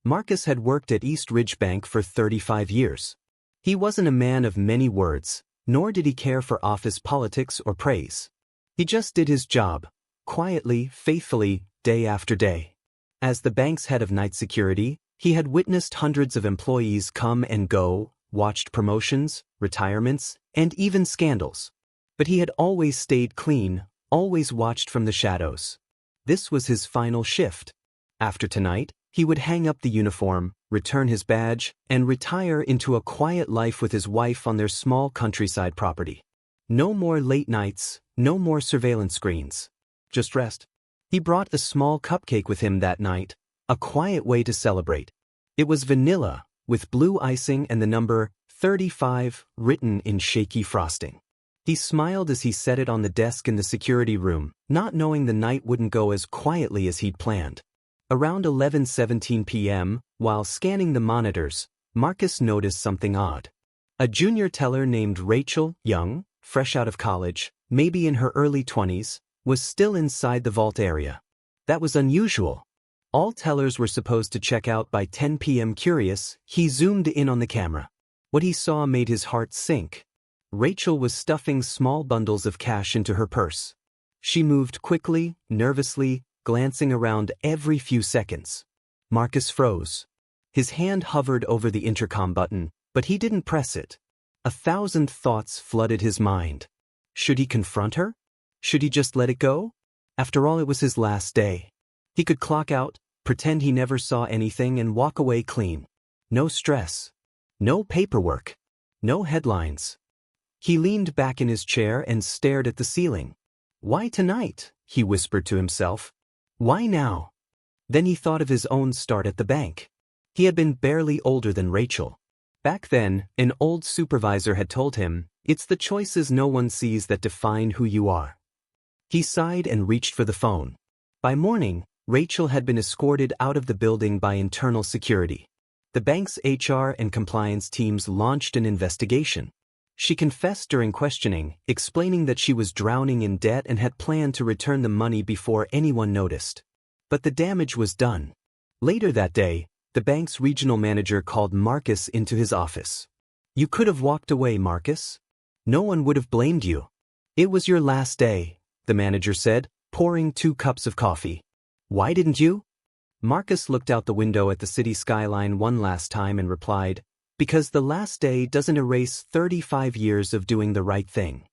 Marcus had worked at East Ridge Bank for 35 years. He wasn't a man of many words, nor did he care for office politics or praise. He just did his job, quietly, faithfully, day after day. As the bank's head of night security, he had witnessed hundreds of employees come and go, watched promotions, retirements, and even scandals. But he had always stayed clean, always watched from the shadows. This was his final shift. After tonight, he would hang up the uniform, return his badge, and retire into a quiet life with his wife on their small countryside property. No more late nights, no more surveillance screens. Just rest. He brought a small cupcake with him that night, a quiet way to celebrate. It was vanilla, with blue icing and the number 35 written in shaky frosting. He smiled as he set it on the desk in the security room, not knowing the night wouldn't go as quietly as he'd planned. Around 11:17 p.m., while scanning the monitors, Marcus noticed something odd. A junior teller named Rachel, young, fresh out of college, maybe in her early 20s, was still inside the vault area. That was unusual. All tellers were supposed to check out by 10 p.m. Curious, he zoomed in on the camera. What he saw made his heart sink. Rachel was stuffing small bundles of cash into her purse. She moved quickly, nervously, glancing around every few seconds. Marcus froze. His hand hovered over the intercom button, but he didn't press it. 1,000 thoughts flooded his mind. Should he confront her? Should he just let it go? After all, it was his last day. He could clock out, pretend he never saw anything, and walk away clean. No stress. No paperwork. No headlines. He leaned back in his chair and stared at the ceiling. Why tonight? He whispered to himself. Why now? Then he thought of his own start at the bank. He had been barely older than Rachel. Back then, an old supervisor had told him, "It's the choices no one sees that define who you are." He sighed and reached for the phone. By morning, Rachel had been escorted out of the building by internal security. The bank's HR and compliance teams launched an investigation. She confessed during questioning, explaining that she was drowning in debt and had planned to return the money before anyone noticed. But the damage was done. Later that day, the bank's regional manager called Marcus into his office. "You could have walked away, Marcus. No one would have blamed you. It was your last day," the manager said, pouring 2 cups of coffee. "Why didn't you?" Marcus looked out the window at the city skyline one last time and replied, "Because the last day doesn't erase 35 years of doing the right thing."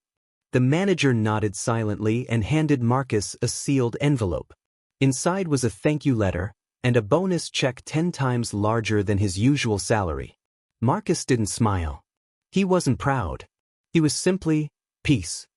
The manager nodded silently and handed Marcus a sealed envelope. Inside was a thank you letter and a bonus check 10 times larger than his usual salary. Marcus didn't smile. He wasn't proud. He was simply, peace.